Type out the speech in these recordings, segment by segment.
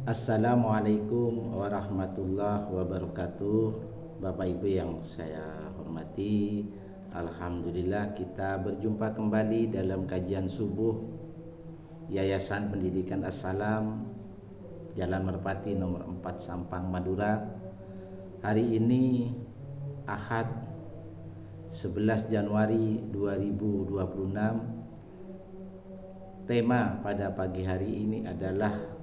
Assalamualaikum warahmatullahi wabarakatuh. Bapak Ibu yang saya hormati, alhamdulillah kita berjumpa kembali dalam kajian subuh Yayasan Pendidikan As-Salam, Jalan Merpati nomor 4 Sampang, Madura. Hari ini Ahad 11 Januari 2026. Tema pada pagi hari ini adalah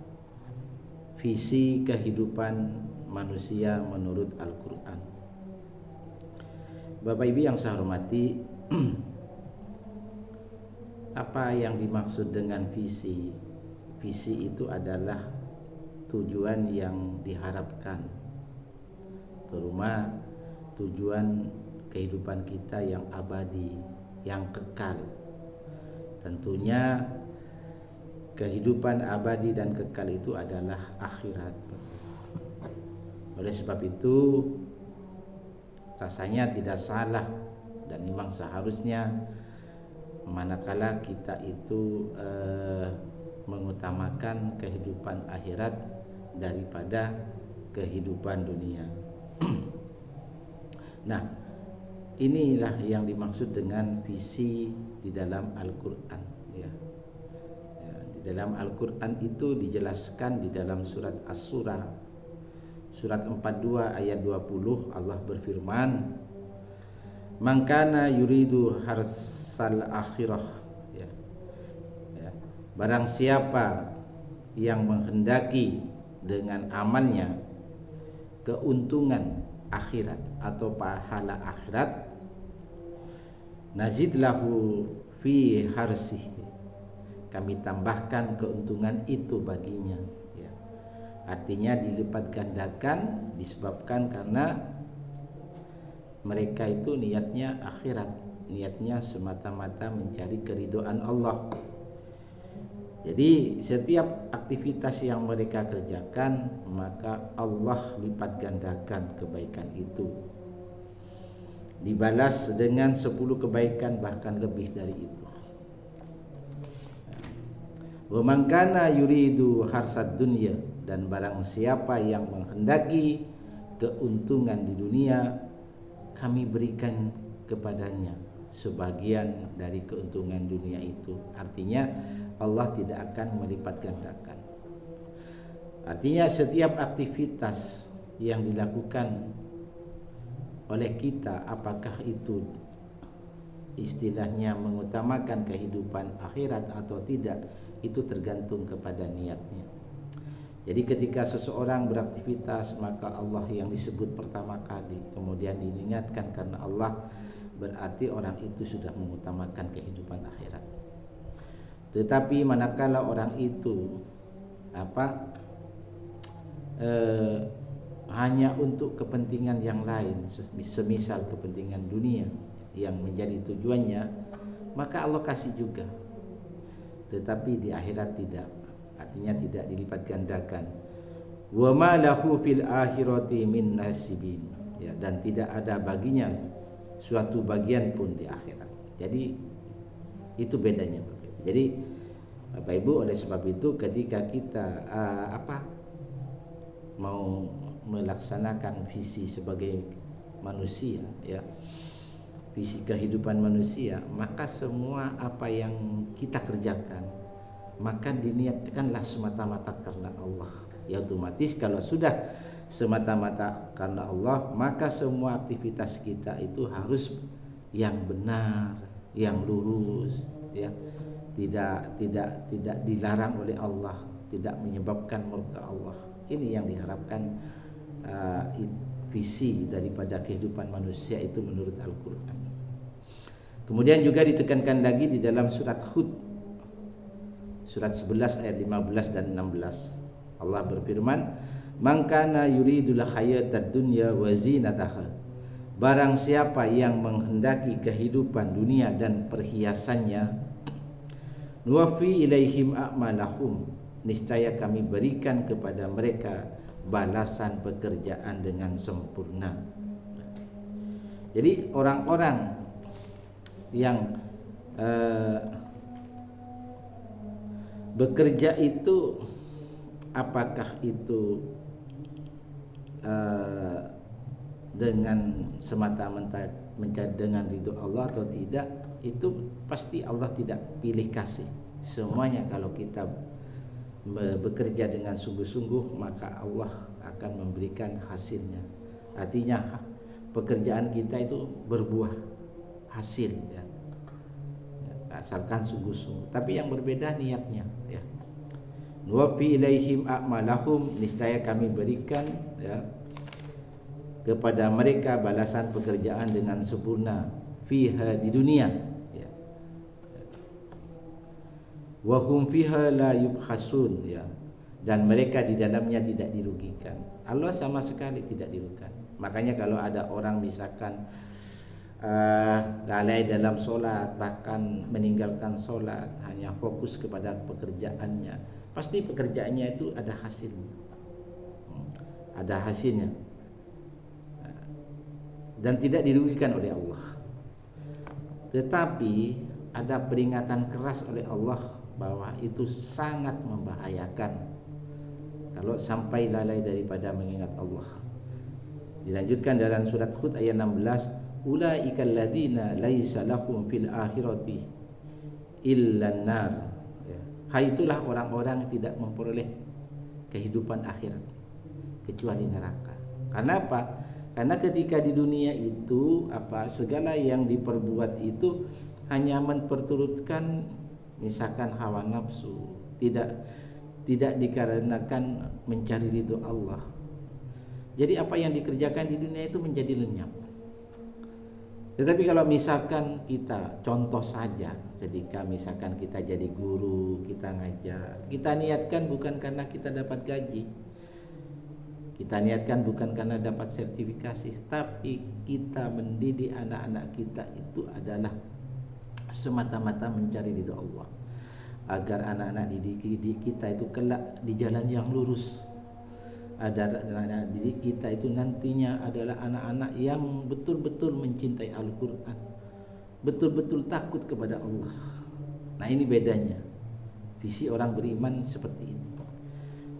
visi kehidupan manusia menurut Al-Quran. Bapak Ibu yang saya hormati, apa yang dimaksud dengan visi? Visi itu adalah tujuan yang diharapkan, terutama tujuan kehidupan kita yang abadi, yang kekal. Tentunya kehidupan abadi dan kekal itu adalah akhirat. Oleh sebab itu, rasanya tidak salah dan memang seharusnya manakala kita itu mengutamakan kehidupan akhirat daripada kehidupan dunia. Nah, inilah yang dimaksud dengan visi di dalam Al-Quran, ya. Dalam Al-Quran itu dijelaskan di dalam surat As-Surah surat 42 ayat 20, Allah berfirman, "Man kana yuridu harsal akhirah," ya. Barang siapa yang menghendaki dengan amalnya keuntungan akhirat atau pahala akhirat, nazid lahu fi harsihi, kami tambahkan keuntungan itu baginya, ya. Artinya dilipat gandakan disebabkan karena mereka itu niatnya akhirat, niatnya semata-mata mencari keridhaan Allah. Jadi setiap aktivitas yang mereka kerjakan, maka Allah lipat gandakan kebaikan itu, dibalas dengan 10 kebaikan bahkan lebih dari itu. Wa man kana yuridu harsad dunya, dan barang siapa yang menghendaki keuntungan di dunia, kami berikan kepadanya sebagian dari keuntungan dunia itu. Artinya Allah tidak akan melipat gandakan. Artinya setiap aktivitas yang dilakukan oleh kita, apakah itu istilahnya mengutamakan kehidupan akhirat atau tidak, itu tergantung kepada niatnya. Jadi ketika seseorang beraktivitas, maka Allah yang disebut pertama kali, kemudian diingatkan karena Allah, berarti orang itu sudah mengutamakan kehidupan akhirat. Tetapi manakala orang itu hanya untuk kepentingan yang lain, semisal kepentingan dunia yang menjadi tujuannya, maka Allah kasih juga, tetapi di akhirat tidak, artinya tidak dilipat gandakan. Wa ma lahu fil akhirati min nasibin, ya, dan tidak ada baginya suatu bagian pun di akhirat. Jadi itu bedanya, Bapak Ibu. Jadi Bapak Ibu, oleh sebab itu ketika kita mau melaksanakan visi sebagai manusia, ya, visi kehidupan manusia, maka semua apa yang kita kerjakan, maka diniatkanlah semata-mata karena Allah. Ya, otomatis kalau sudah semata-mata karena Allah, maka semua aktivitas kita itu harus yang benar, yang lurus, ya. Tidak dilarang oleh Allah, tidak menyebabkan murka Allah. Ini yang diharapkan visi daripada kehidupan manusia itu menurut Al-Quran. Kemudian juga ditekankan lagi di dalam surat Hud surat 11 ayat 15 dan 16. Allah berfirman, "Man kana yuridul hayatad dunya wa zinataha." Barang siapa yang menghendaki kehidupan dunia dan perhiasannya, nuwaffi ilaihim a'malahum, niscaya kami berikan kepada mereka balasan pekerjaan dengan sempurna. Jadi orang-orang yang bekerja itu apakah itu dengan semata-mata mencari dengan ridho Allah atau tidak, itu pasti Allah tidak pilih kasih. Semuanya kalau kita bekerja dengan sungguh-sungguh, maka Allah akan memberikan hasilnya. Artinya pekerjaan kita itu berbuah hasil, ya. Asalkan sungguh-sungguh. Tapi yang berbeda niatnya, ya. Wa fi ilaihim a'malahum, niscaya kami berikan, ya, kepada mereka balasan pekerjaan dengan sempurna fiha, di dunia, ya. Wa hum fiha la yubhasun, ya, dan mereka di dalamnya tidak dirugikan. Allah sama sekali tidak dirugikan. Makanya kalau ada orang misalkan lalai dalam solat, bahkan meninggalkan solat, hanya fokus kepada pekerjaannya, pasti pekerjaannya itu ada hasilnya, ada hasilnya, dan tidak dirugikan oleh Allah. Tetapi ada peringatan keras oleh Allah bahwa itu sangat membahayakan kalau sampai lalai daripada mengingat Allah. Dilanjutkan dalam surat Hud ayat 16, ulaikal ladzina laisa lahum fil akhirati illan nar. Hai, itulah orang-orang yang tidak memperoleh kehidupan akhirat kecuali neraka. Karena apa? Karena ketika di dunia itu segala yang diperbuat itu hanya memperturutkan misalkan hawa nafsu, tidak dikarenakan mencari ridho Allah. Jadi apa yang dikerjakan di dunia itu menjadi lenyap. Tetapi kalau misalkan kita, contoh saja, ketika misalkan kita jadi guru, kita ngajar, kita niatkan bukan karena kita dapat gaji, kita niatkan bukan karena dapat sertifikasi, tapi kita mendidik anak-anak kita itu adalah semata-mata mencari ridho Allah, agar anak-anak didik kita itu kelak di jalan yang lurus. Ada anak-anak didik kita itu nantinya adalah anak-anak yang betul-betul mencintai Al-Quran, betul-betul takut kepada Allah. Nah, ini bedanya visi orang beriman seperti ini.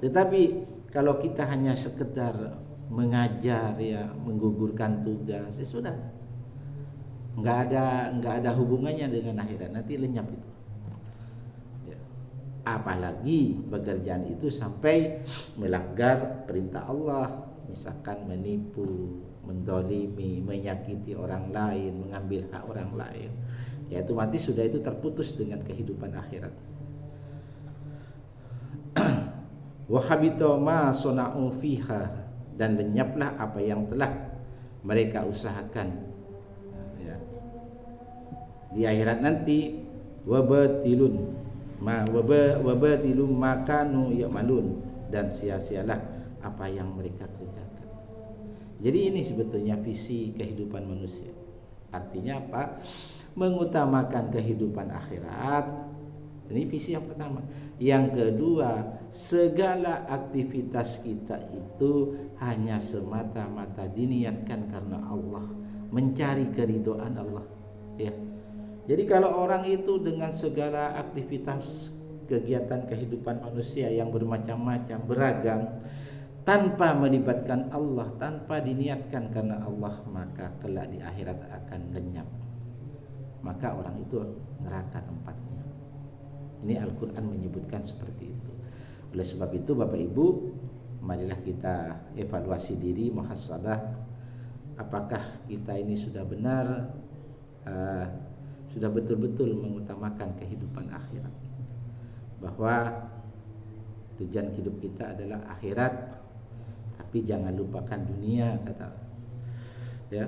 Tetapi kalau kita hanya sekedar mengajar, ya, menggugurkan tugas, ya sudah, nggak ada hubungannya dengan akhirat, nanti lenyap itu. Apalagi pekerjaan itu sampai melanggar perintah Allah, misalkan menipu, mendolimi, menyakiti orang lain, mengambil hak orang lain, ya itu mati sudah, itu terputus dengan kehidupan akhirat. Wa habita ma sana'u fiha, dan lenyaplah apa yang telah mereka usahakan, ya. Di akhirat nanti wabatilun wabatilum makanu ya'malun, dan sia-sialah apa yang mereka kerjakan. Jadi ini sebetulnya visi kehidupan manusia. Artinya apa? Mengutamakan kehidupan akhirat. Ini visi yang pertama. Yang kedua, segala aktivitas kita itu hanya semata-mata diniatkan karena Allah, mencari keridhaan Allah, ya. Jadi kalau orang itu dengan segala aktivitas kegiatan kehidupan manusia yang bermacam-macam, beragam, tanpa melibatkan Allah, tanpa diniatkan karena Allah, maka kelak di akhirat akan lenyap. Maka orang itu neraka tempatnya. Ini Al-Quran menyebutkan seperti itu. Oleh sebab itu Bapak Ibu, marilah kita evaluasi diri, muhasabah, apakah kita ini sudah benar, sudah betul-betul mengutamakan kehidupan akhirat, bahwa tujuan hidup kita adalah akhirat, tapi jangan lupakan dunia, kata, ya.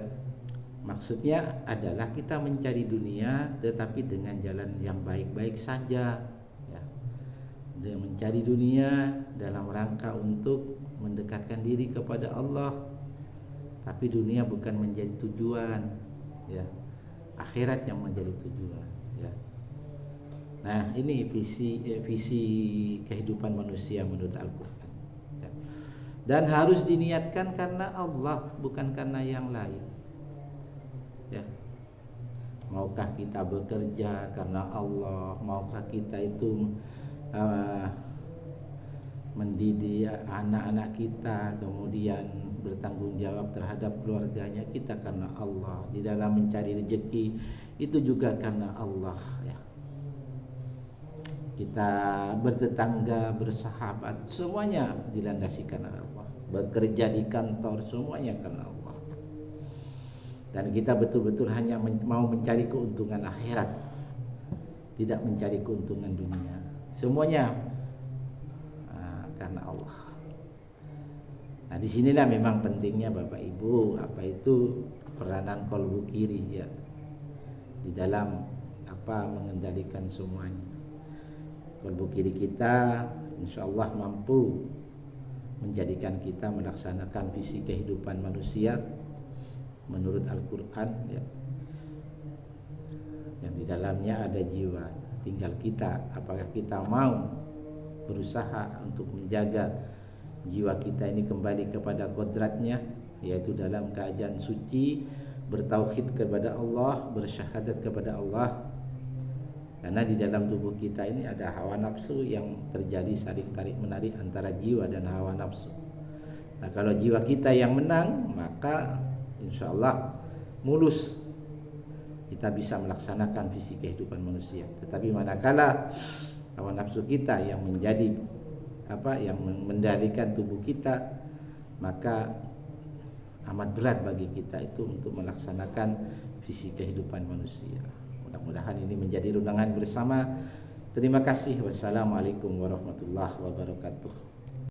Maksudnya adalah kita mencari dunia tetapi dengan jalan yang baik-baik saja, ya. Dia mencari dunia dalam rangka untuk mendekatkan diri kepada Allah, tapi dunia bukan menjadi tujuan, ya. Akhirat yang menjadi tujuan, ya. Nah, ini visi kehidupan manusia menurut Al-Quran, ya. Dan harus diniatkan karena Allah, bukan karena yang lain, ya. Maukah kita bekerja karena Allah, maukah kita itu mendidik anak-anak kita, kemudian bertanggung jawab terhadap keluarganya kita karena Allah. Di dalam mencari rezeki itu juga karena Allah ya. Kita bertetangga, bersahabat, semuanya dilandasi karena Allah. Bekerja di kantor, semuanya karena Allah. Dan kita betul-betul hanya mau mencari keuntungan akhirat, tidak mencari keuntungan dunia. Semuanya karena Allah. Nah, disinilah memang pentingnya Bapak Ibu, apa itu peranan kolbu kiri ya, di dalam mengendalikan semuanya. Kolbu kiri kita insya Allah mampu menjadikan kita melaksanakan visi kehidupan manusia menurut Al-Quran ya, yang di dalamnya ada jiwa. Tinggal kita, apakah kita mau berusaha untuk menjaga jiwa kita ini kembali kepada kodratnya, yaitu dalam keadaan suci, bertauhid kepada Allah, bersyahadat kepada Allah. Karena di dalam tubuh kita ini ada hawa nafsu yang terjadi saling tarik menarik antara jiwa dan hawa nafsu. Nah, kalau jiwa kita yang menang, maka insya Allah mulus kita bisa melaksanakan visi kehidupan manusia. Tetapi manakala hawa nafsu kita yang menjadi yang mengendalikan tubuh kita, maka amat berat bagi kita itu untuk melaksanakan visi kehidupan manusia. Mudah-mudahan ini menjadi renungan bersama. Terima kasih. Wassalamualaikum warahmatullahi wabarakatuh.